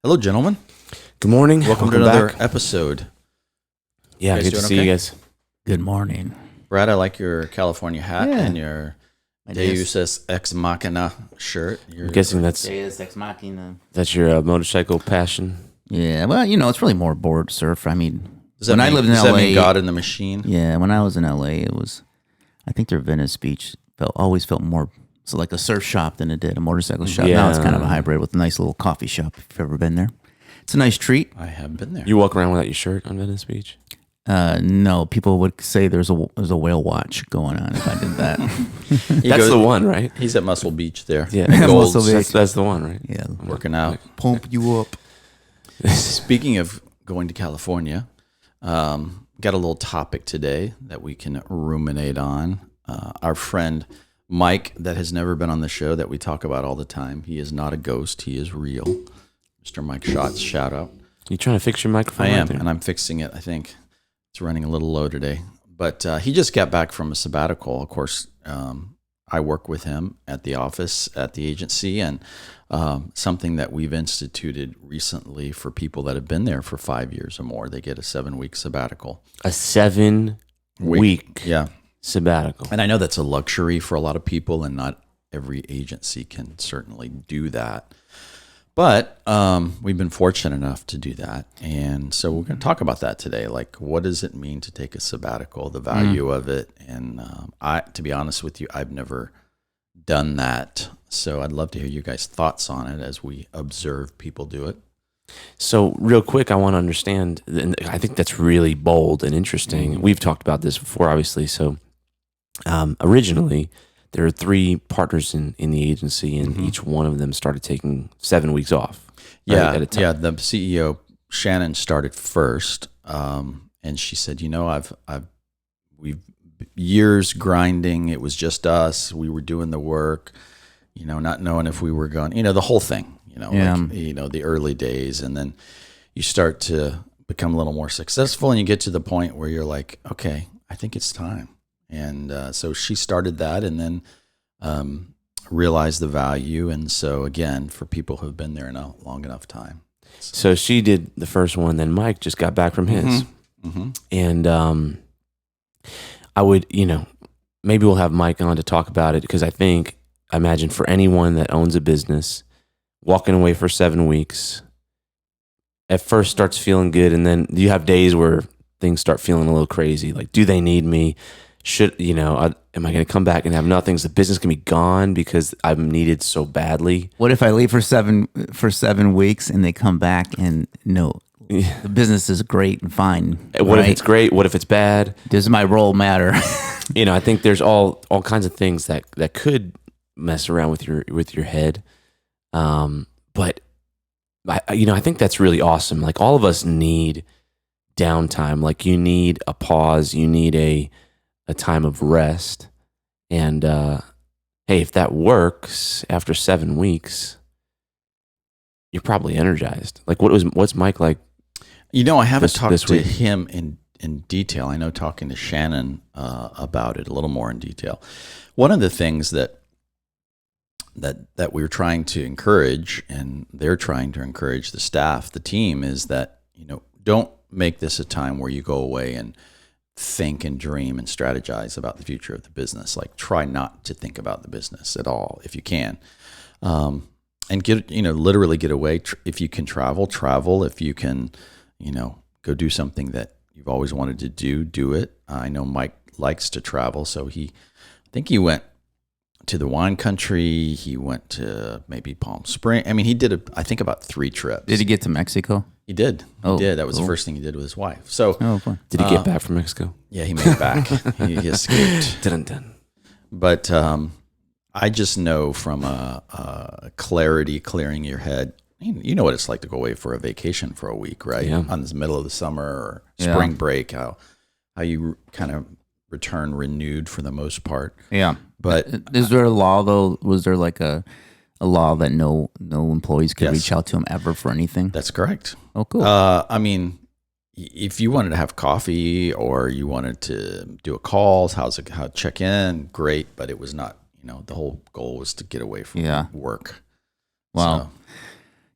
Hello, gentlemen. Good morning. Welcome to another episode. Yeah, good to see you guys. Good morning. Brad, I like your California hat Yeah. and your Deus Ex Machina shirt. I'm guessing that's Ex Machina. your motorcycle passion. Yeah, well, it's really more board surf. I mean, Does that when I mean, lived in does that LA, mean God in the machine? yeah, when I was in LA, I think their Venice Beach always felt more so like a surf shop than it did a motorcycle shop. Now it's kind of a hybrid with a nice little coffee shop. If you've ever been there, it's a nice treat. I have been there. You walk around without your shirt on Venice Beach? No, people would say there's a whale watch going on if I did that. That's the one, right? He's at Muscle Beach there. Yeah, Gold's that's the one, right? Yeah, working out. pump you up. Speaking of going to California, got a little topic today that we can ruminate on. Our friend Mike, that has never been on the show, that we talk about all the time. He is not a ghost. He is real. Mr. Mike Schatz, shout out. You trying to fix your microphone? I am, there? and I'm fixing it. I think it's running a little low today. But he just got back from a sabbatical. Of course, I work with him at the office, at the agency, and something that we've instituted recently for people that have been there for 5 years or more. They get a 7-week sabbatical. A 7-week Yeah. sabbatical. And I know that's a luxury for a lot of people, and not every agency can certainly do that. But we've been fortunate enough to do that. And so we're going to talk about that today. Like, what does it mean to take a sabbatical, the value of it? And to be honest with you, I've never done that. So I'd love to hear you guys' thoughts on it as we observe people do it. So real quick, I want to understand, and I think that's really bold and interesting. Mm-hmm. We've talked about this before, obviously. So originally, there are 3 partners in the agency, and each one of them started taking 7 weeks off. Right, Yeah, at a time. yeah. The CEO Shannon started first, and she said, we've years grinding. It was just us. We were doing the work, not knowing if we were going. The whole thing. The early days, and then you start to become a little more successful, and you get to the point where you're like, okay, I think it's time. And so she started that, and then realized the value. And so again, for people who've been there a long enough time. So she did the first one, then Mike just got back from his. Mm-hmm. And I would, maybe we'll have Mike on to talk about it, because I imagine for anyone that owns a business, walking away for 7 weeks, at first starts feeling good, and then you have days where things start feeling a little crazy. Like, do they need me? Am I going to come back and have nothing? Is the business going to be gone because I'm needed so badly? What if I leave for 7 weeks and they come back and no, the business is great and fine? What if it's great? What if it's bad? Does my role matter? I think there's all kinds of things that could mess around with your head. But I think that's really awesome. Like, all of us need downtime. Like, you need a pause. You need a time of rest. And hey, if that works after 7 weeks, you're probably energized. Like, what's Mike like? I haven't talked to week? him in detail. I know talking to Shannon about it a little more in detail. One of the things that we're trying to encourage, and they're trying to encourage the staff, the team, is that, don't make this a time where you go away and think and dream and strategize about the future of the business. Like, try not to think about the business at all if you can. And literally get away. If you can travel. If you can, go do something that you've always wanted to do it. I know Mike likes to travel, so I think he went to the wine country. He went to maybe Palm Springs. I mean, he did I think about 3 trips. Did he get to Mexico? He did. He did. That was the first thing he did with his wife. So, fun. Did he get back from Mexico? Yeah, he made it back. he escaped. Dun. But I just know from a clearing your head. You know what it's like to go away for a vacation for a week, right? Yeah. On the middle of the summer or spring break, how you kind of return renewed for the most part. Yeah. But is there a law though? Was there like a law that no employees could Yes. reach out to him ever for anything? that's correct. Oh, cool. I mean, if you wanted to have coffee or you wanted to do a call, how check in, great. But it was not, the whole goal was to get away from work. Wow.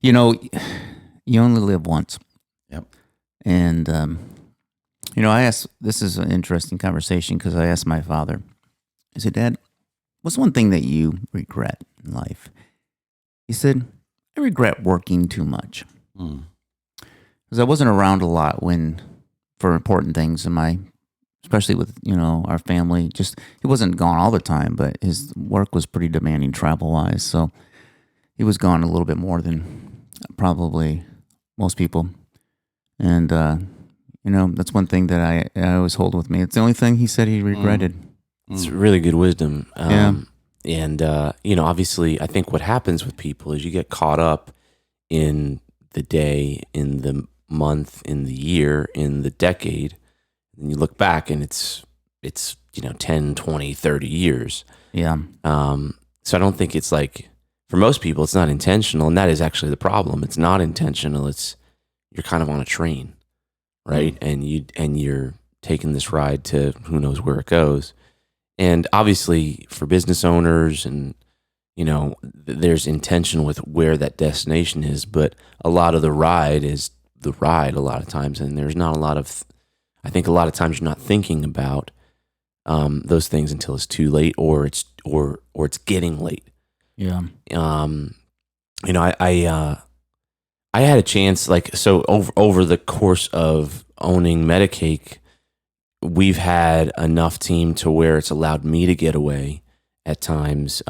So, You only live once. Yep. And, I asked, this is an interesting conversation because I asked my father, I said, Dad, what's one thing that you regret in life? He said, I regret working too much. Mm. Because I wasn't around a lot for important things in especially with, our family. Just, he wasn't gone all the time, but his work was pretty demanding travel-wise. So he was gone a little bit more than probably most people. And, that's one thing that I always hold with me. It's the only thing he said he regretted. It's really good wisdom. Yeah. And, obviously, I think what happens with people is you get caught up in the day, in the month, in the year, in the decade. And you look back and it's 10, 20, 30 years. Yeah. So I don't think it's like, for most people, it's not intentional. And that is actually the problem. It's not intentional. You're kind of on a train, right? And you're taking this ride to who knows where it goes. And obviously for business owners and, there's intention with where that destination is, but a lot of the ride is the ride a lot of times. And there's not a lot of, I think a lot of times you're not thinking about those things until it's too late or it's getting late. Yeah. I had a chance, so over the course of owning Medicake, we've had enough team to where it's allowed me to get away at times,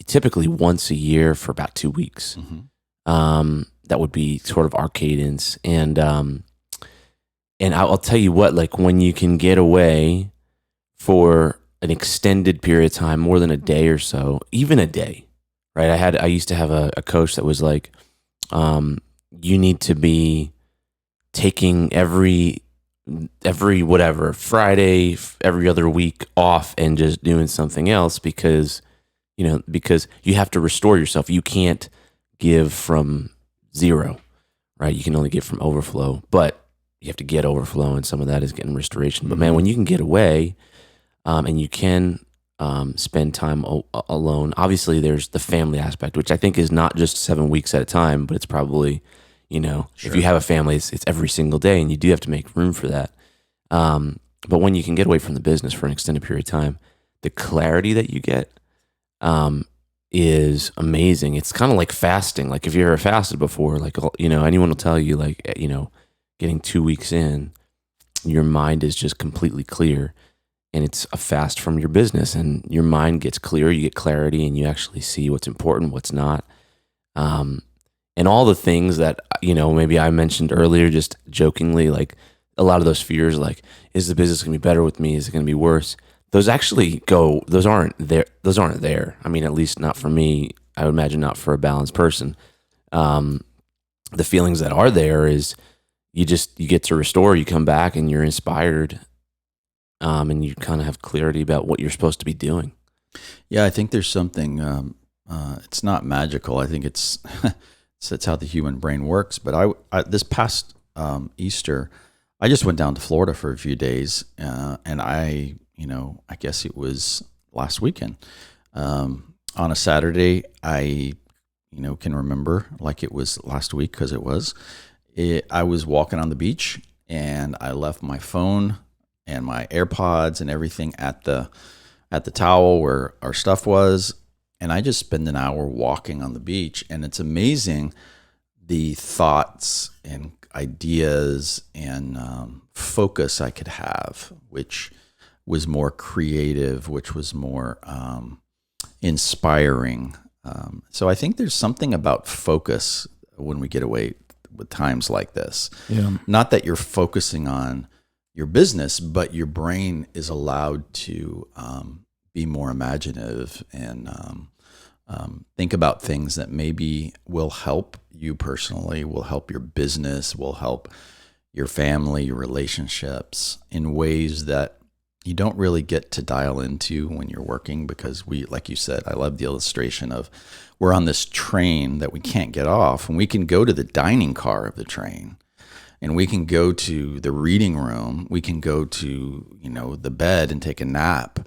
typically once a year for about 2 weeks. Mm-hmm. That would be sort of our cadence. And I'll tell you what, when you can get away for an extended period of time, more than a day or so, even a day, right? I used to have a coach that was like, you need to be taking every whatever Friday, every other week off and just doing something else because you have to restore yourself. You can't give from zero, right? You can only give from overflow, but you have to get overflow, and some of that is getting restoration. But man, when you can get away, and you can spend time alone, obviously there's the family aspect, which I think is not just 7 weeks at a time, but it's probably, Sure. If you have a family, it's every single day, and you do have to make room for that. But when you can get away from the business for an extended period of time, the clarity that you get is amazing. It's kind of like fasting. Like if you ever fasted before, anyone will tell you, getting 2 weeks in, your mind is just completely clear, and it's a fast from your business, and your mind gets clear, you get clarity, and you actually see what's important, what's not. And all the things that, maybe I mentioned earlier, just jokingly, like a lot of those fears, like, is the business going to be better with me? Is it going to be worse? Those aren't there. I mean, at least not for me. I would imagine not for a balanced person. The feelings that are there is you get to restore, you come back and you're inspired, and you kind of have clarity about what you're supposed to be doing. Yeah, I think there's something, it's not magical. I think it's how the human brain works. But I this past Easter, I just went down to Florida for a few days, and I guess it was last weekend. On a Saturday, I can remember like it was last week because it was. I was walking on the beach, and I left my phone and my AirPods and everything at the towel where our stuff was. And I just spend an hour walking on the beach, and it's amazing the thoughts and ideas and focus I could have, which was more creative, which was more inspiring. So I think there's something about focus when we get away with times like this. Yeah. Not that you're focusing on your business, but your brain is allowed to be more imaginative and think about things that maybe will help you personally, will help your business, will help your family, your relationships in ways that you don't really get to dial into when you're working, because like you said, I love the illustration of we're on this train that we can't get off, and we can go to the dining car of the train, and we can go to the reading room, we can go to, the bed and take a nap,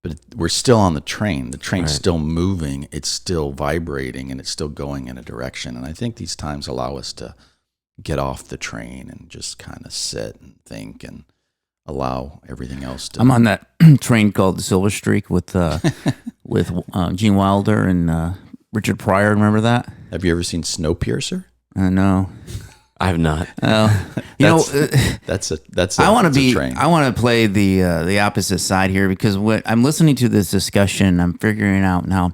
but we're still on the train. The train's still moving, it's still vibrating, and it's still going in a direction. And I think these times allow us to get off the train and just kind of sit and think and allow everything else to. I'm on that train called the Silver Streak with Gene Wilder and Richard Pryor. Remember that? Have you ever seen Snowpiercer? No. I have not. That's I want to that's a be. train. I want to play the opposite side here, because what I'm listening to this discussion, I'm figuring out now.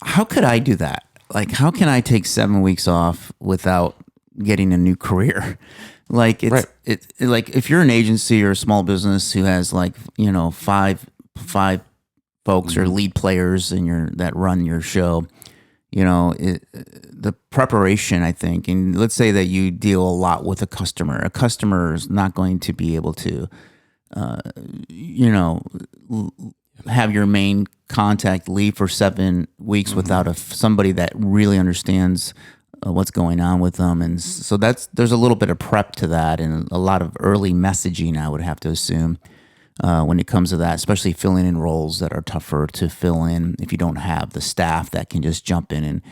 How could I do that? Like, how can I take 7 weeks off without getting a new career? Like, it's like if you're an agency or a small business who has like, five folks or lead players that run your show, the preparation, I think, and let's say that you deal a lot with a customer is not going to be able to, have your main contact leave for 7 weeks without somebody that really understands what's going on with them. And so there's a little bit of prep to that, and a lot of early messaging, I would have to assume, when it comes to that, especially filling in roles that are tougher to fill in if you don't have the staff that can just jump in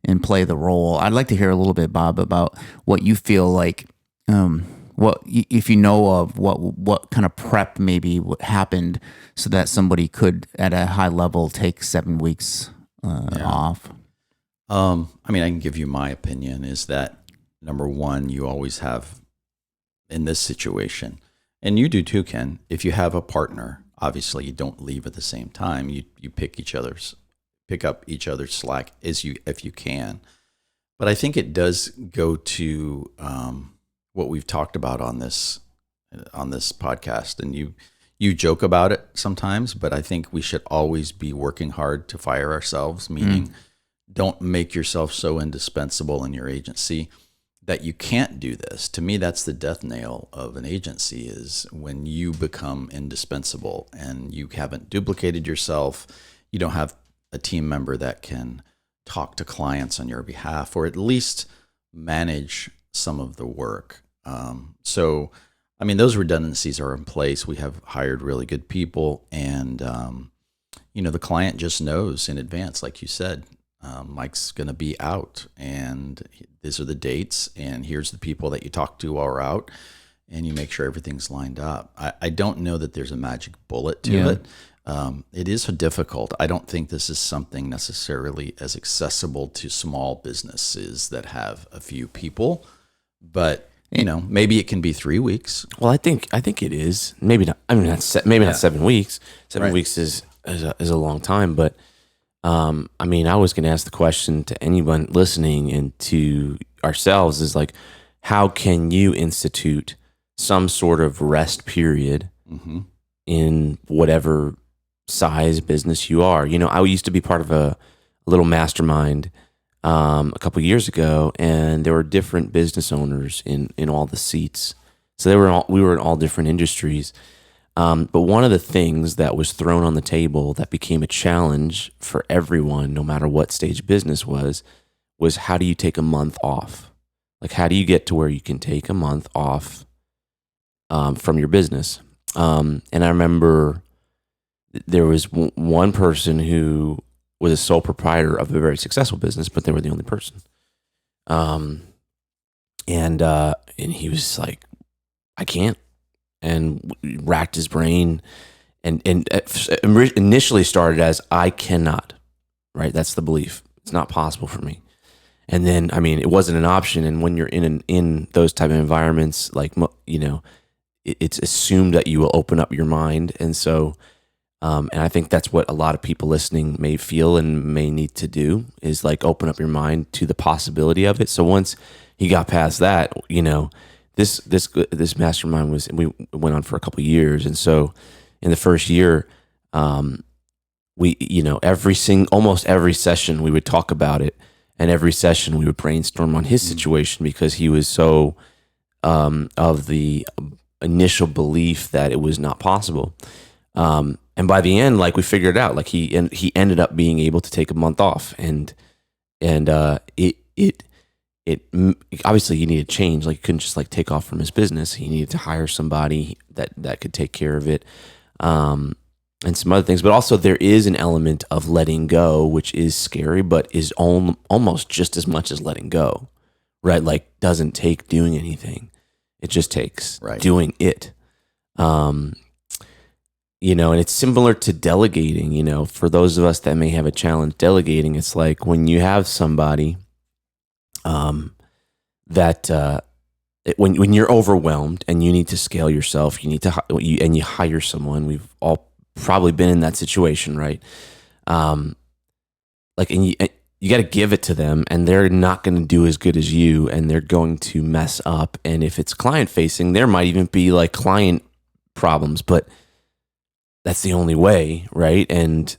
and play the role. I'd like to hear a little bit, Bob, about what you feel like, if you know of what kind of prep maybe what happened so that somebody could at a high level take 7 weeks off. I mean, I can give you my opinion is that number one, you always have in this situation, and you do too, Ken, if you have a partner, obviously you don't leave at the same time. You pick up each other's slack if you can. But I think it does go to what we've talked about on this podcast, and you joke about it sometimes, but I think we should always be working hard to fire ourselves, meaning don't make yourself so indispensable in your agency that you can't do this. To me, that's the death nail of an agency, is when you become indispensable and you haven't duplicated yourself, you don't have a team member that can talk to clients on your behalf, or at least manage some of the work. So, I mean, those redundancies are in place. We have hired really good people, and, the client just knows in advance, like you said, Mike's going to be out, and these are the dates, and here's the people that you talk to while we're out, and you make sure everything's lined up. I don't know that there's a magic bullet to it. It is difficult. I don't think this is something necessarily as accessible to small businesses that have a few people, but maybe it can be 3 weeks. Well, I think it is. Maybe not. I mean, not 7 weeks. 7 weeks is a long time, but I mean, I was going to ask the question to anyone listening and to ourselves is like, how can you institute some sort of rest period in whatever size business you are? I used to be part of a little mastermind a couple of years ago, and there were different business owners in all the seats. So we were in all different industries. But one of the things that was thrown on the table that became a challenge for everyone, no matter what stage business was how do you take a month off? Like, how do you get to where you can take a month off from your business? And I remember there was one person who was a sole proprietor of a very successful business, but they were the only person. And he was like, I can't. And racked his brain, and initially started as I cannot, right? That's the belief. It's not possible for me. And then, I mean, it wasn't an option. And when you're in those type of environments, like, it's assumed that you will open up your mind. And so, and I think that's what a lot of people listening may feel and may need to do, is like open up your mind to the possibility of it. So once he got past that, this mastermind we went on for a couple of years. And so in the first year, we, almost every session we would talk about it, and every session we would brainstorm on his situation, because he was so, of the initial belief that it was not possible. And by the end, like, we figured it out, like he ended up being able to take a month off, and it obviously he needed change. Like, he couldn't just like take off from his business. He needed to hire somebody that could take care of it, and some other things. But also there is an element of letting go, which is scary, but is almost just as much as letting go, right? Like doesn't take doing anything. It just takes Right. doing it. You know, and it's similar to delegating, you know, for those of us that may have a challenge delegating, it's like when you have somebody when you're overwhelmed and you need to scale yourself, you need to and you hire someone. We've all probably been in that situation, right? Like, and you got to give it to them, and they're not going to do as good as you, and they're going to mess up. And if it's client facing, there might even be like client problems, but that's the only way, right? And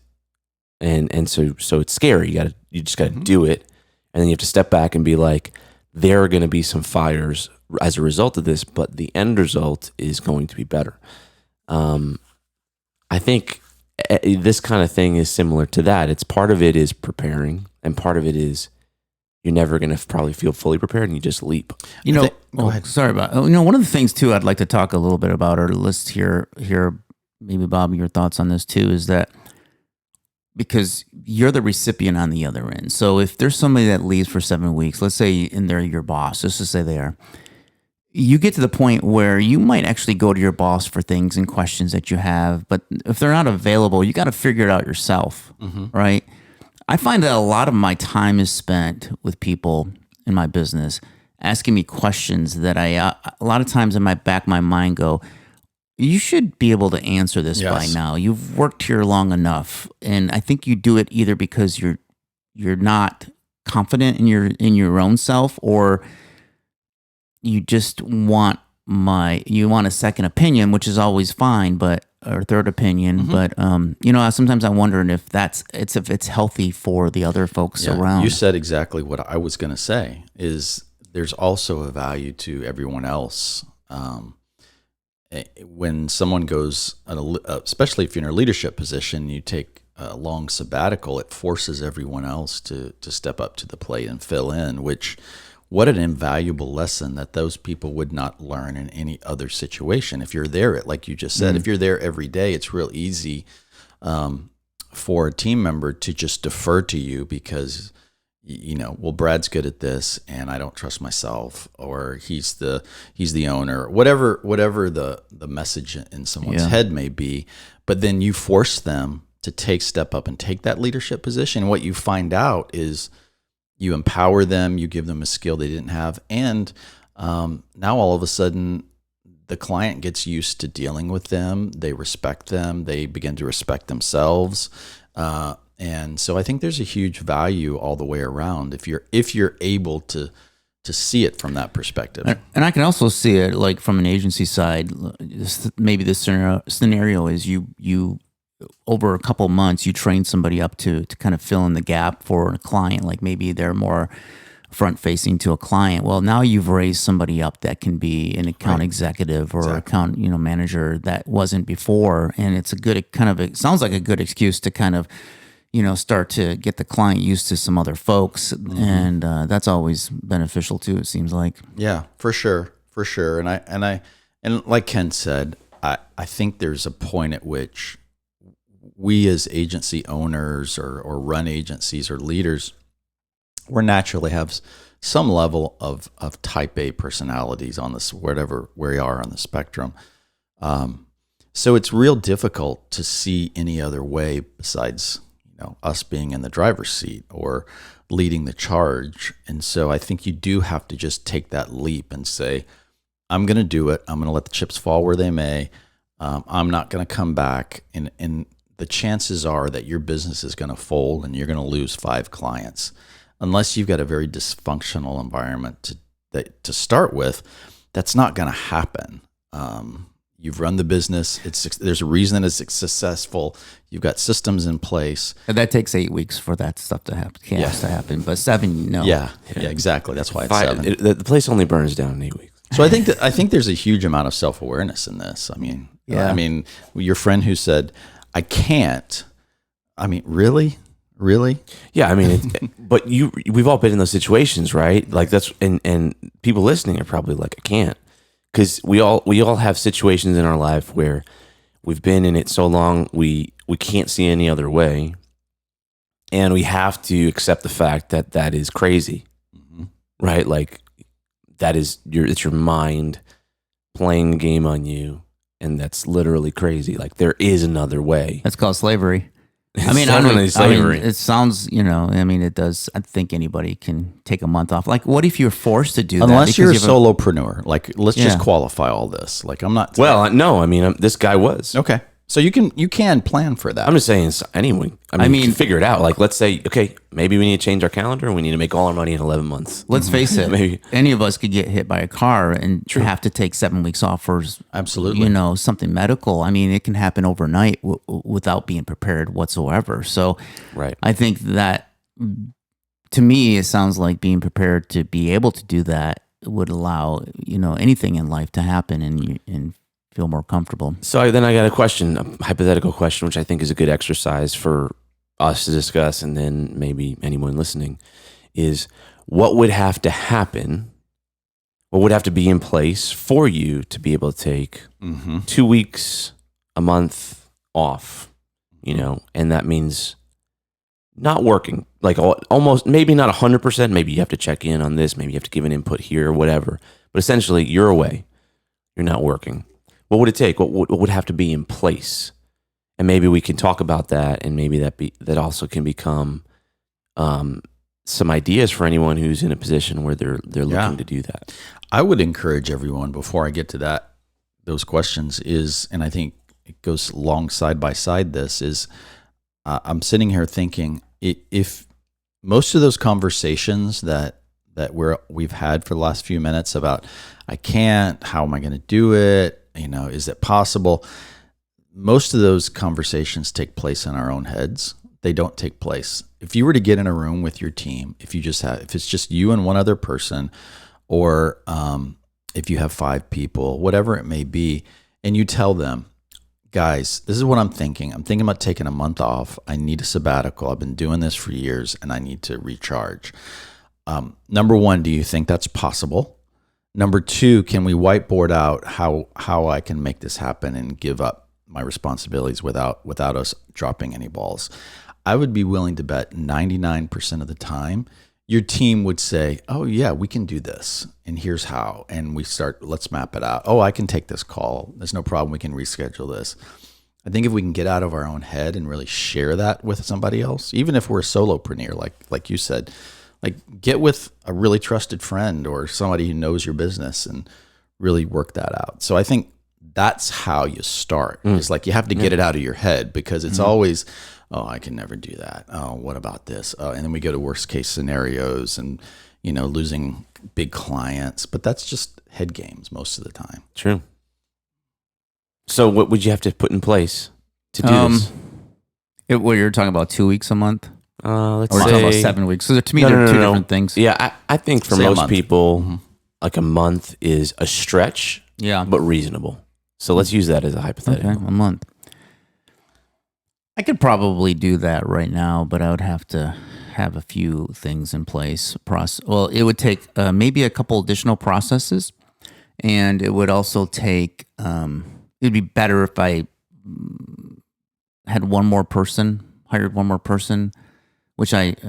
so it's scary. You just got to do it, and then you have to step back and be like, there are going to be some fires as a result of this, but the end result is going to be better. I think this kind of thing is similar to that. It's part of it is preparing, and part of it is you're never going to probably feel fully prepared, and you just leap. You know, Go ahead. Sorry about. You know, one of the things too, I'd like to talk a little bit about, or let's hear maybe Bob, your thoughts on this too, is that because you're the recipient on the other end. So if there's somebody that leaves for 7 weeks, let's say, and they're your boss, just to say they are, you get to the point where you might actually go to your boss for things and questions that you have, but if they're not available, you got to figure it out yourself, right? I find that a lot of my time is spent with people in my business asking me questions that a lot of times in my back of my mind go, you should be able to answer this by Yes. now. You've worked here long enough, and I think you do it either because you're not confident in your own self, or you just want a second opinion, which is always fine, or third opinion. But you know, sometimes I wonder if it's healthy for the other folks around. You said exactly what I was going to say. Is there's also a value to everyone else. When someone goes, especially if you're in a leadership position, you take a long sabbatical, it forces everyone else to step up to the plate and fill in, what an invaluable lesson that those people would not learn in any other situation. If you're there, like you just said, if you're there every day, it's real easy for a team member to just defer to you because, you know, well, Brad's good at this and I don't trust myself, or he's the owner, whatever the message in someone's head may be. But then you force them to step up and take that leadership position. What you find out is you empower them, you give them a skill they didn't have, and now all of a sudden the client gets used to dealing with them. They respect them. They begin to respect themselves. And so I think there's a huge value all the way around if you're able to see it from that perspective. And I can also see it like from an agency side. Maybe this scenario is you over a couple months you train somebody up to kind of fill in the gap for a client. Like maybe they're more front facing to a client. Well, now you've raised somebody up that can be an account executive or account manager that wasn't before, and it's it sounds like a good excuse to kind of start to get the client used to some other folks, and that's always beneficial too. It seems like. Yeah, for sure. And like Ken said, I think there's a point at which we as agency owners or run agencies or leaders, we naturally have some level of type A personalities on this, where we are on the spectrum. So it's real difficult to see any other way besides us being in the driver's seat or leading the charge. And so I think you do have to just take that leap and say, I'm going to do it. I'm going to let the chips fall where they may. I'm not going to come back. And the chances are that your business is going to fold and you're going to lose 5 clients. Unless you've got a very dysfunctional environment to start with, that's not going to happen. You've run the business. There's a reason it's successful. You've got systems in place. And that takes 8 weeks for that stuff to happen. Chaos to happen, but 7, no. Yeah, exactly. That's why it's 7. The place only burns down in 8 weeks. So I think there's a huge amount of self-awareness in this. I mean, your friend who said, "I can't." I mean, really? Yeah, I mean, but we've all been in those situations, right? Like that's and people listening are probably like, I can't, because we all have situations in our life where we've been in it so long we can't see any other way, and we have to accept the fact that is crazy, right? Like it's your mind playing a game on you, and that's literally crazy. Like there is another way. That's called slavery. I mean, slavery. It sounds, it does. I think anybody can take a month off. Like, what if you're forced to do that? Unless you're a solopreneur. Like, let's just qualify all this. Like, I'm not. Well, no, I mean, this guy was. Okay. So you can plan for that. I'm just saying, anyone. I mean, you can figure it out. Like, let's say, okay, maybe we need to change our calendar and we need to make all our money in 11 months. Let's face it. Maybe any of us could get hit by a car and have to take 7 weeks off for absolutely, something medical. I mean, it can happen overnight without being prepared whatsoever. So, right. I think that to me, it sounds like being prepared to be able to do that would allow anything in life to happen and feel more comfortable. So then I got a hypothetical question, which I think is a good exercise for us to discuss, and then maybe anyone listening, is what would have to happen, what would have to be in place for you to be able to take 2 weeks, a month off, and that means not working, like almost, maybe not 100%, maybe you have to check in on this, maybe you have to give an input here or whatever, but essentially you're away, you're not working. What would it take? What would have to be in place? And maybe we can talk about that, and maybe that also can become some ideas for anyone who's in a position where they're looking to do that. I would encourage everyone, before I get to those questions, and I think it goes along side by side. I'm sitting here thinking, if most of those conversations that we've had for the last few minutes about I can't, how am I going to do it? Is it possible? Most of those conversations take place in our own heads. They don't take place. If you were to get in a room with your team, if it's just you and one other person, or if you have 5 people, whatever it may be, and you tell them, guys, this is what I'm thinking. I'm thinking about taking a month off. I need a sabbatical. I've been doing this for years and I need to recharge. Number 1, do you think that's possible? Number 2, can we whiteboard out how I can make this happen and give up my responsibilities without us dropping any balls? I would be willing to bet 99% of the time your team would say, oh yeah, we can do this, and here's how. And let's map it out. Oh, I can take this call. There's no problem. We can reschedule this. I think if we can get out of our own head and really share that with somebody else, even if we're a solopreneur, like you said, like get with a really trusted friend or somebody who knows your business and really work that out. So I think that's how you start. It's like you have to get it out of your head, because it's always, oh, I can never do that. Oh, what about this? And then we go to worst case scenarios and, losing big clients. But that's just head games most of the time. True. So what would you have to put in place to do this? You're talking about 2 weeks a month? Let's or say talking about 7 weeks. So to me, they're two different things. Yeah, I think for most people, like a month is a stretch, but reasonable. So let's use that as a hypothetical. Okay, a month. I could probably do that right now, but I would have to have a few things in place. Well, it would take maybe a couple additional processes, and it would also take. It'd be better if I had hired one more person, which I'm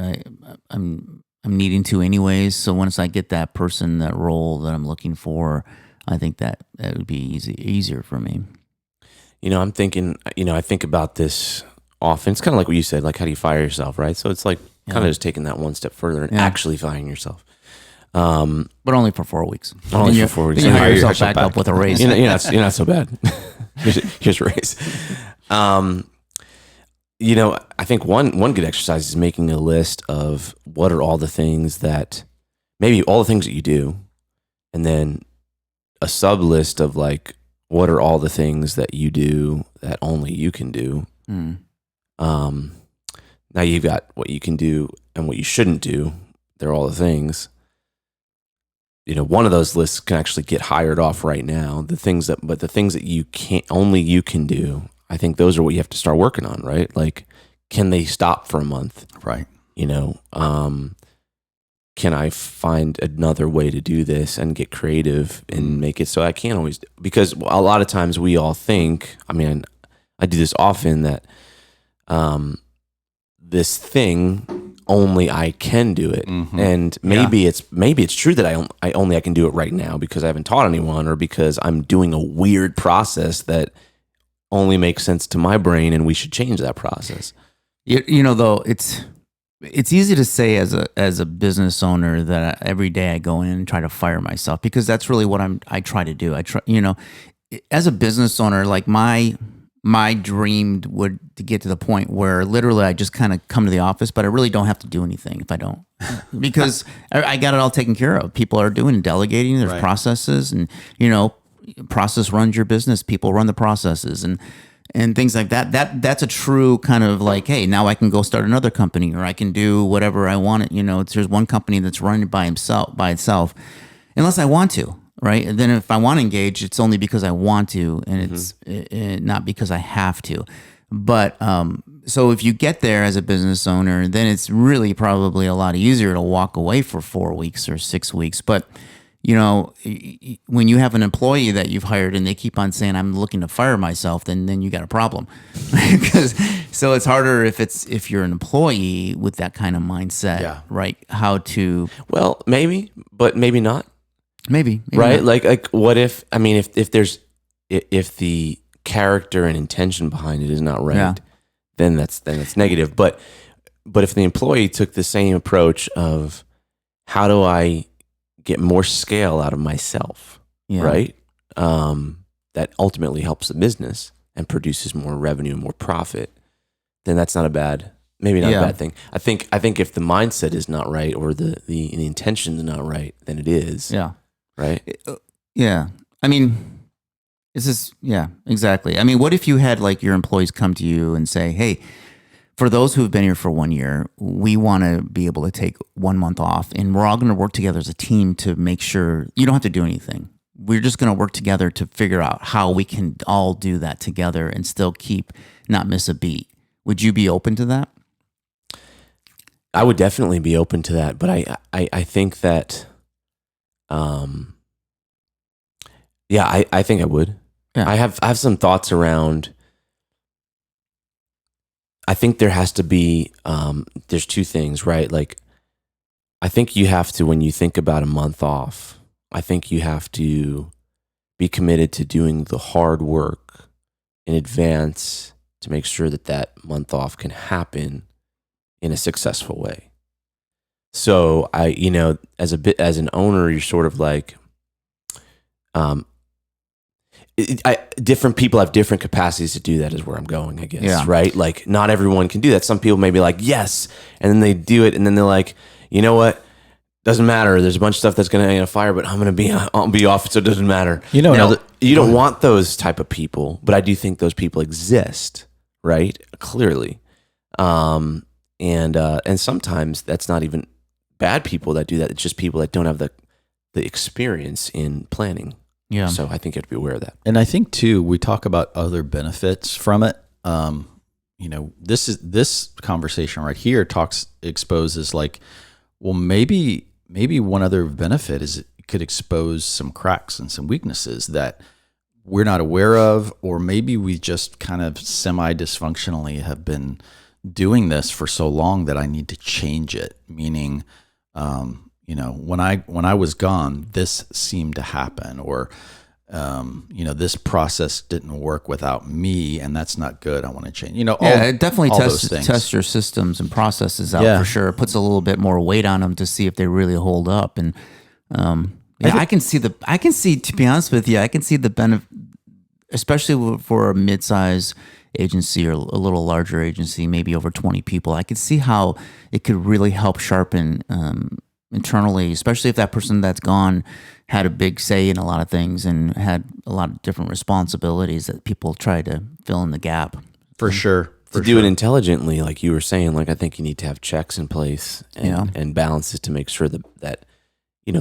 needing to anyways. So once I get that person, that role that I'm looking for, I think that would be easier for me. I'm thinking, I think about this often. It's kind of like what you said, like how do you fire yourself, right? So it's like kind of just taking that one step further and actually firing yourself. But only for 4 weeks. Only for 4 weeks. Then you hire yourself back up with a raise. You're not so bad. Here's a raise. I think one good exercise is making a list of what are all the things that, maybe all the things that you do, and then a sub list of like, what are all the things that you do that only you can do. Now you've got what you can do and what you shouldn't do. They're all the things. One of those lists can actually get hired off right now. The things that you can't, only you can do, I think those are what you have to start working on, right? Like, can they stop for a month? Right. Can I find another way to do this and get creative and make it so I can't always, because a lot of times we all think, I do this often, that this thing, only I can do it. Mm-hmm. And maybe it's true that I can do it right now because I haven't taught anyone, or because I'm doing a weird process that only makes sense to my brain, and we should change that process. You know, though, it's easy to say as a business owner that every day I go in and try to fire myself, because that's really what I try to do. I try, as a business owner, like my dream would to get to the point where literally I just kind of come to the office, but I really don't have to do anything if I don't, because I got it all taken care of. People are doing delegating. There's Right. processes, and process runs your business. People run the processes and things like that. That's a true kind of like, hey, now I can go start another company, or I can do whatever I want. There's one company that's running by itself, unless I want to, right? And then if I want to engage, it's only because I want to, and it's not because I have to. But so if you get there as a business owner, then it's really probably a lot easier to walk away for 4 weeks or 6 weeks. But when you have an employee that you've hired and they keep on saying, I'm looking to fire myself, then you got a problem. So it's harder if you're an employee with that kind of mindset, right? Well, maybe, but maybe not. Maybe right? Not. Like what if, I mean, if the character and intention behind it is not right, then that's negative. But if the employee took the same approach of, how do I get more scale out of myself, right? That ultimately helps the business and produces more revenue and more profit, then that's not a bad thing. I think if the mindset is not right, or the intention is not right, then it is. Yeah. Right? Yeah. I mean, exactly. I mean, what if you had like your employees come to you and say, hey, for those who have been here for 1 year, we want to be able to take 1 month off, and we're all going to work together as a team to make sure you don't have to do anything. We're just going to work together to figure out how we can all do that together and still not miss a beat. Would you be open to that? I would definitely be open to that, but I think that, I think I would. Yeah. I have some thoughts around. I think there has to be, there's two things, right? Like, I think you have to, when you think about a month off, I think you have to be committed to doing the hard work in advance to make sure that month off can happen in a successful way. So as an owner, you're sort of like, different people have different capacities to do that, is where I'm going, I guess, right? Like, not everyone can do that. Some people may be like, yes, and then they do it, and then they're like, you know what? Doesn't matter. There's a bunch of stuff that's going to fire, but I'll be off, so it doesn't matter. You don't want those type of people, but I do think those people exist, right? Clearly. And sometimes that's not even bad people that do that. It's just people that don't have the experience in planning. Yeah. So I think you have to be aware of that. And I think too, we talk about other benefits from it. This conversation right here exposes like, well, maybe one other benefit is it could expose some cracks and some weaknesses that we're not aware of, or maybe we just kind of semi-dysfunctionally have been doing this for so long that I need to change it. Meaning, when I was gone, this seemed to happen, or this process didn't work without me, and that's not good. I want to change. It definitely test your systems and processes out for sure. It puts a little bit more weight on them to see if they really hold up. And I can see, to be honest with you, I can see the benefit, especially for a mid-size agency or a little larger agency, maybe over 20 people. I could see how it could really help sharpen internally, especially if that person that's gone had a big say in a lot of things and had a lot of different responsibilities that people try to fill in the gap. For sure. To do it intelligently, like you were saying, like I think you need to have checks in place and balances to make sure that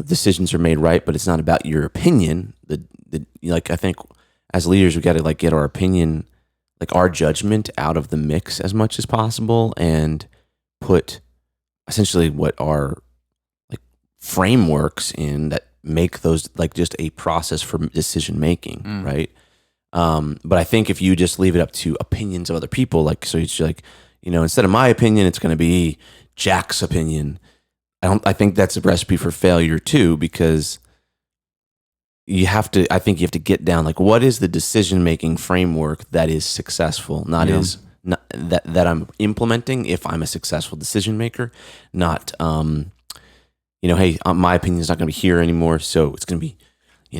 decisions are made right, but it's not about your opinion. I think as leaders, we got to get our opinion, like our judgment, out of the mix as much as possible, and put essentially what our frameworks in that make those just a process for decision making, right? But I think if you just leave it up to opinions of other people, so it's instead of my opinion, it's going to be Jack's opinion. I think that's a recipe for failure too, because I think you have to get down, like, what is the decision-making framework that is successful, not that I'm implementing if I'm a successful decision maker, not, hey, my opinion is not going to be here anymore. So it's going to be,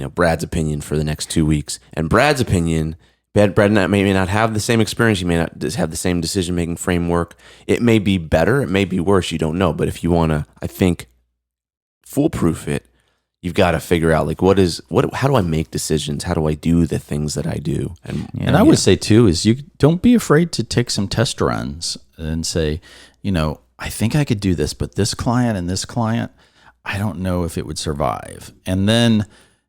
Brad's opinion for the next 2 weeks. And Brad's opinion, Brad may not have the same experience. You may not have the same decision-making framework. It may be better. It may be worse. You don't know. But if you want to, I think, foolproof it, you've got to figure out, like, how do I make decisions? How do I do the things that I do? And I would say too, is you don't be afraid to take some test runs and say, I think I could do this, but this client and this client, I don't know if it would survive. And then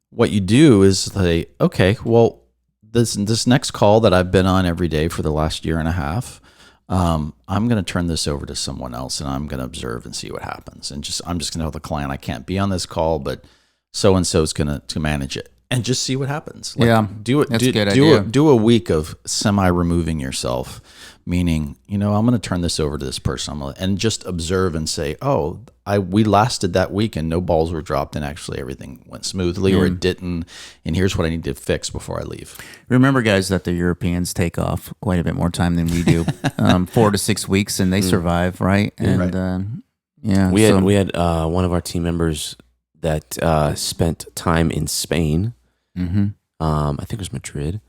what you do is say, okay, well, this next call that I've been on every day for the last year and a half, I'm going to turn this over to someone else, and I'm going to observe and see what happens. And I'm just going to tell the client I can't be on this call, but so and so is going to manage it, and just see what happens. Do it. That's a good idea. Do a week of semi-removing yourself, meaning, I'm going to turn this over to this person, and just observe and say, oh, we lasted that week and no balls were dropped, and actually everything went smoothly, or it didn't. And here's what I need to fix before I leave. Remember, guys, that the Europeans take off quite a bit more time than we do, 4 to 6 weeks, and they survive, right? And we had one of our team members that spent time in Spain. I think it was Madrid,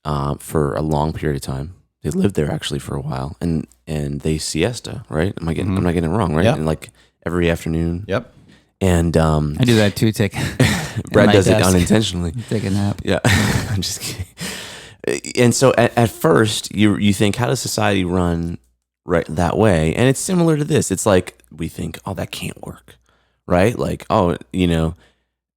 for a long period of time. They lived there actually for a while, and they siesta, right? I'm not getting it wrong, right? Yep. And like every afternoon. Yep. And I do that too. Brad does it unintentionally. Take a nap. Yeah, I'm just kidding. And so at first you think, how does society run right that way? And it's similar to this. It's like we think, oh, that can't work, right? Like, oh,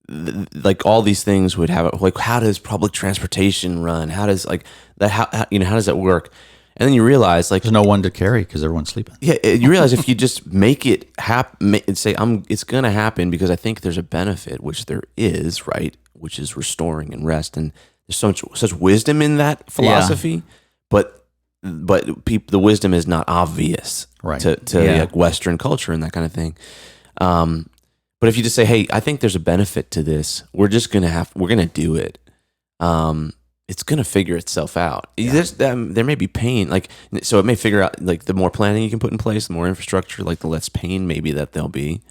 like all these things would have, like, how does public transportation run? How does like that? How does that work? And then you realize, like, there's no one to carry because everyone's sleeping. Yeah, you realize if you just make it happen and say, it's going to happen because I think there's a benefit, which there is, right? Which is restoring and rest, and there's such wisdom in that philosophy, but the wisdom is not obvious, right, to like Western culture and that kind of thing. But if you just say, hey, I think there's a benefit to this, we're going to do it. It's going to figure itself out. Yeah. There may be pain, like, so it may figure out, like, the more planning you can put in place, the more infrastructure, like the less pain maybe that there'll be,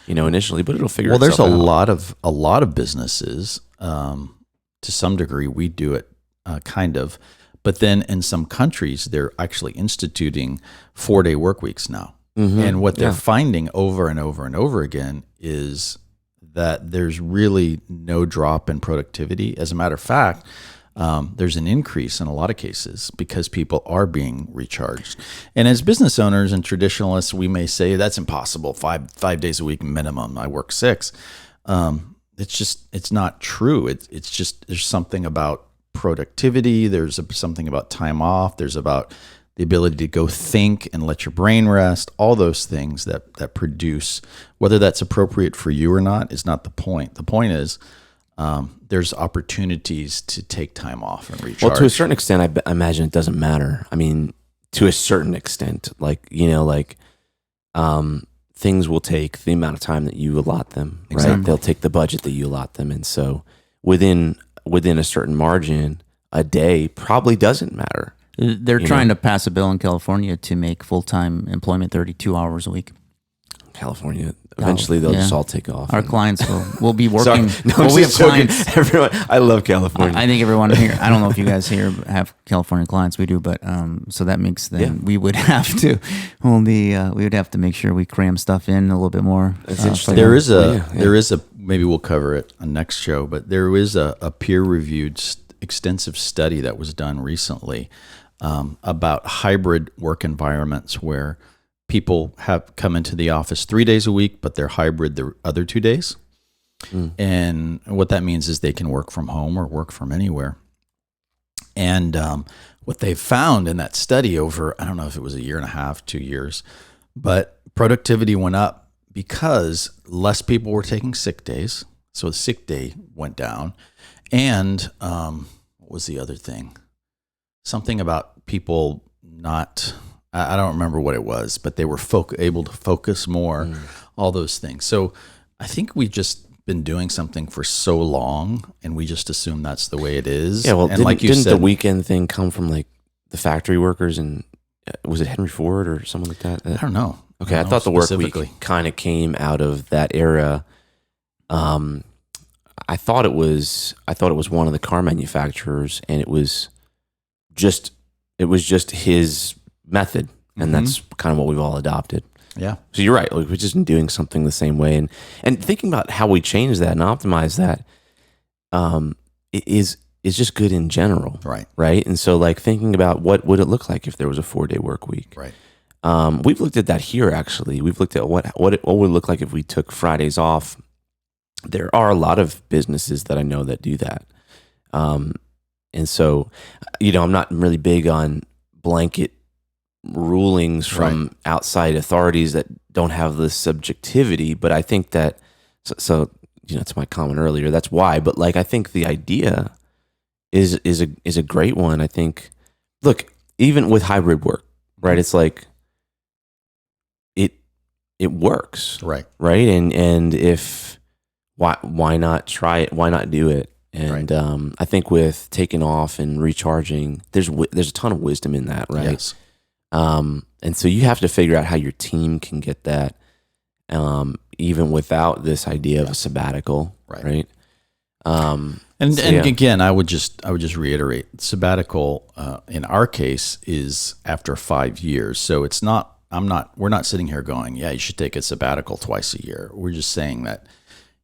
initially, but it'll figure itself out. Well, there's a lot of businesses, to some degree, we do it, kind of, but then in some countries, they're actually instituting 4-day work weeks now. Mm-hmm. And what they're finding over and over and over again is that there's really no drop in productivity. As a matter of fact, there's an increase in a lot of cases because people are being recharged. And as business owners and traditionalists, we may say that's impossible. Five days a week minimum. I work 6. It's not true. It's just, there's something about productivity. There's something about time off. There's about the ability to go think and let your brain rest. All those things that produce, whether that's appropriate for you or not, is not the point. The point is, there's opportunities to take time off and recharge. Well, to a certain extent, I imagine it doesn't matter. I mean, to a certain extent, like, things will take the amount of time that you allot them, right? Exactly. They'll take the budget that you allot them. And so within a certain margin, a day probably doesn't matter. They're trying to pass a bill in California to make full-time employment 32 hours a week. California. Eventually, they'll just all take off. Our clients will be working. We have clients. Everyone, I love California. I think everyone here. I don't know if you guys here have California clients. We do, but so that makes we would have to we would have to make sure we cram stuff in a little bit more. That's interesting. There is a maybe we'll cover it on next show, but there is a peer-reviewed extensive study that was done recently about hybrid work environments where people have come into the office 3 days a week, but they're hybrid the other 2 days. And what that means is they can work from home or work from anywhere. And what they found in that study over, I don't know if it was 1.5 years, 2 years, but productivity went up because less people were taking sick days. So the sick day went down. And what was the other thing? Something about people not, I don't remember what it was, but they were able to focus more, all those things. So I think we've just been doing something for so long, and we just assume that's the way it is. Yeah, well, and didn't the weekend thing come from like the factory workers, and was it Henry Ford or someone like that? I don't know. Okay, I thought the work week kind of came out of that era. I thought it was one of the car manufacturers, and it was just his method, and that's kind of what we've all adopted. Yeah. So you're right. Like, we're just doing something the same way, and thinking about how we change that and optimize that, is just good in general. Right. Right. And so, like, thinking about what would it look like if there was a 4-day work week. Right. We've looked at that here. Actually, we've looked at what it would look like if we took Fridays off. There are a lot of businesses that I know that do that. And so, I'm not really big on blanket rulings from outside authorities that don't have the subjectivity, but I think that, so it's my comment earlier, that's why, but like, I think the idea is a great one. I think, look, even with hybrid work, right? It's like, it works. Right. Right. And if, why not try it? Why not do it? And I think with taking off and recharging, there's a ton of wisdom in that, right? Yes. And so you have to figure out how your team can get that, even without this idea of a sabbatical, right? Again, I would just reiterate, sabbatical in our case is after 5 years. So it's not. We're not sitting here going, yeah, you should take a sabbatical twice a year. We're just saying that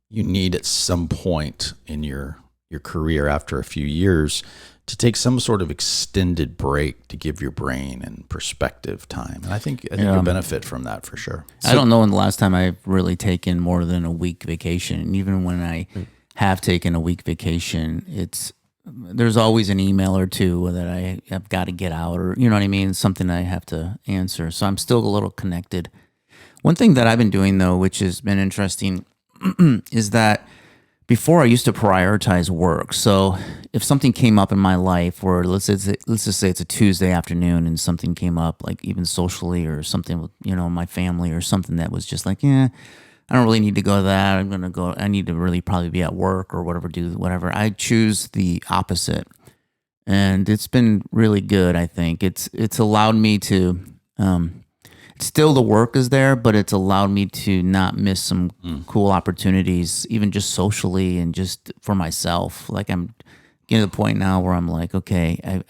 you need at some point in your career after a few years to take some sort of extended break to give your brain and perspective time. And I think you'll benefit from that for sure. I don't know when the last time I've really taken more than a week vacation. And even when I have taken a week vacation, there's always an email or two that I have got to get out, or, you know what I mean? Something I have to answer. So I'm still a little connected. One thing that I've been doing, though, which has been interesting, is that before I used to prioritize work. So if something came up in my life, or let's just say it's a Tuesday afternoon and something came up, like even socially or something with, my family or something that was just like, I don't really need to go to that. I need to really probably be at work or do whatever. I choose the opposite. And it's been really good, I think. It's allowed me to, still the work is there, but it's allowed me to not miss some cool opportunities, even just socially and just for myself. Like, I'm getting to the point now where I'm like, okay,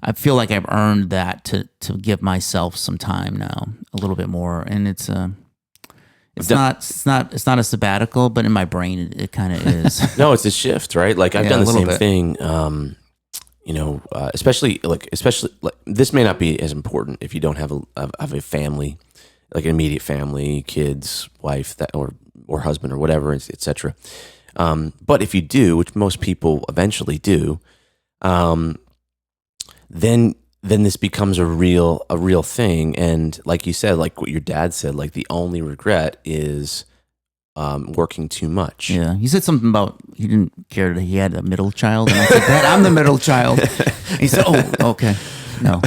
I feel like I've earned that to give myself some time now, a little bit more. And it's not a sabbatical, but in my brain it kind of is. No, it's a shift, right? Like, I've done the same thing. Especially this may not be as important if you don't have a family, like an immediate family, kids, wife, or husband or whatever, etc. But if you do, which most people eventually do, then this becomes a real thing. And like you said, like what your dad said, like the only regret is working too much. Yeah, he said something about he didn't care that he had a middle child, and I said, "Dad, I'm the middle child." And he said, "Oh, okay, no."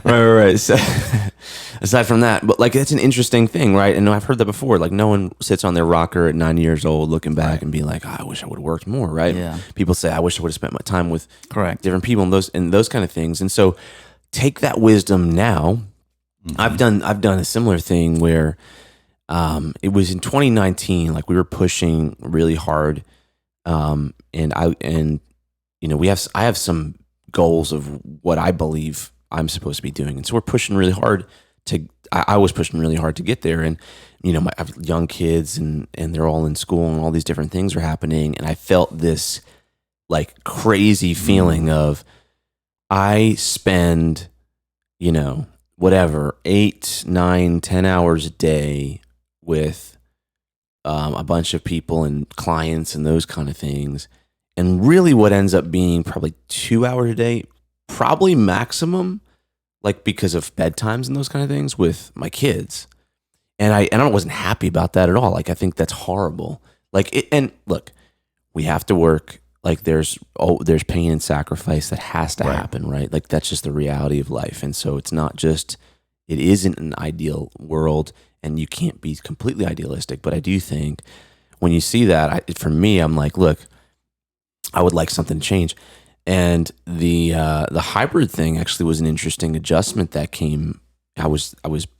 right. So, aside from that, but like, it's an interesting thing, right? And I've heard that before. Like, no one sits on their rocker at 9 years old looking back and be like, "I wish I would have worked more," right? Yeah. People say, "I wish I would have spent my time with different people," and those kind of things. And so, take that wisdom now. Mm-hmm. I've done a similar thing where. It was in 2019, like we were pushing really hard. And I have some goals of what I believe I'm supposed to be doing. And so we're pushing really hard I was pushing really hard to get there. And, I have young kids and they're all in school and all these different things are happening. And I felt this like crazy feeling of I spend, whatever, 8, 9, 10 hours a day with a bunch of people and clients and those kind of things. And really what ends up being probably 2 hours a day, probably maximum, like because of bedtimes and those kind of things with my kids. And I wasn't happy about that at all. Like, I think that's horrible. Like, and look, we have to work. Like, there's pain and sacrifice that has to happen, right? Like, that's just the reality of life. And so it's not just it isn't an ideal world, and you can't be completely idealistic. But I do think when you see that, for me, I'm like, look, I would like something to change. And the hybrid thing actually was an interesting adjustment that came. I was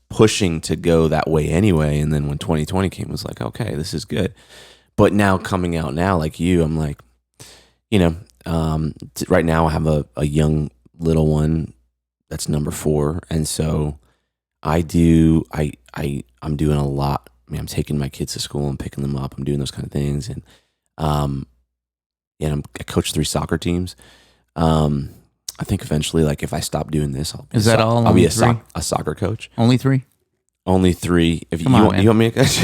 pushing to go that way anyway, and then when 2020 came, it was like, okay, this is good. But now coming out now, like you, I'm like, right now I have a young little one that's number 4, and so I'm doing a lot. I mean, I'm taking my kids to school and picking them up. I'm doing those kind of things, and I coach 3 soccer teams. I think eventually, like if I stop doing this, I'll be a soccer coach. Only 3? Only 3. If you on, want, you want me to coach?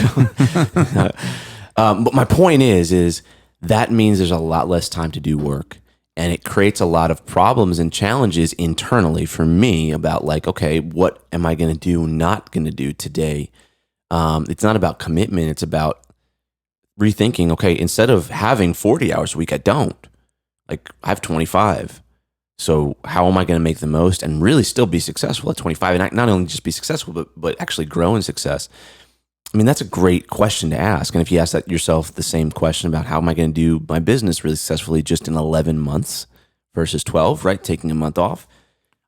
But my point is that means there's a lot less time to do work, and it creates a lot of problems and challenges internally for me about like, okay, what am I going to do, not going to do today? It's not about commitment. It's about rethinking, okay, instead of having 40 hours a week, I don't. Like I have 25. So how am I going to make the most and really still be successful at 25? And not only just be successful, but actually grow in success. I mean, that's a great question to ask. And if you ask that yourself the same question about how am I going to do my business really successfully just in 11 months versus 12, right? Taking a month off.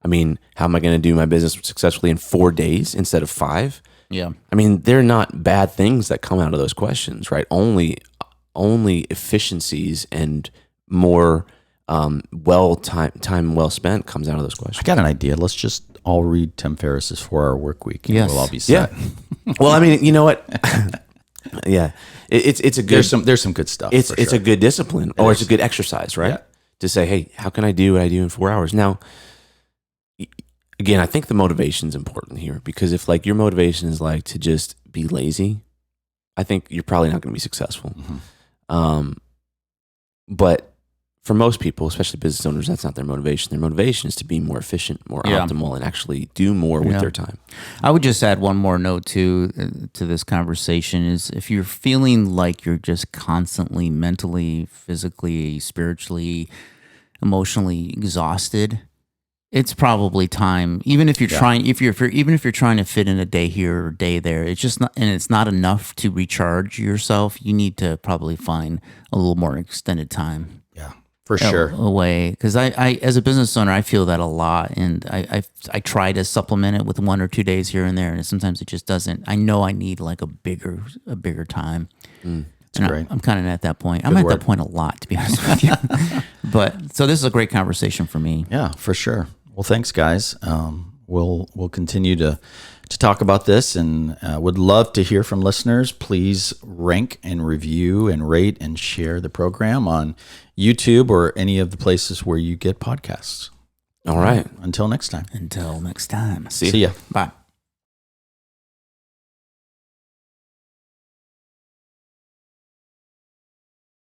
I mean, how am I going to do my business successfully in 4 days instead of 5? Yeah. I mean, they're not bad things that come out of those questions, right? Only efficiencies and more time well spent comes out of those questions. I got an idea. Let's just all read Tim Ferriss's 4-Hour Work Week, and Yes. we'll all be set. Yeah. Well, I mean, you know what? Yeah, it's a good. There's some good stuff. It's a good discipline, or it's a good exercise, right? Yeah. To say, hey, how can I do what I do in 4 hours? Now, again, I think the motivation is important here, because if like your motivation is like to just be lazy, I think you're probably not going to be successful. Mm-hmm. But for most people, especially business owners, that's not their motivation. Their motivation is to be more efficient, more optimal, and actually do more with their time. I would just add one more note to this conversation is if you're feeling like you're just constantly mentally, physically, spiritually, emotionally exhausted, it's probably time. Even if you're trying, even if you're trying to fit in a day here or a day there, it's just not, and it's not enough to recharge yourself. You need to probably find a little more extended time. For sure. Away, because I as a business owner, I feel that a lot, and I try to supplement it with 1 or 2 days here and there, and sometimes it just doesn't. I know I need like a bigger time. That's great. I'm kind of at that point. I'm at that point a lot, to be honest with you. But so this is a great conversation for me. Yeah, for sure. Well, thanks, guys. We'll continue to talk about this, and would love to hear from listeners. Please rank and review and rate and share the program on YouTube or any of the places where you get podcasts. All right. Until next time. Until next time. See ya. Bye.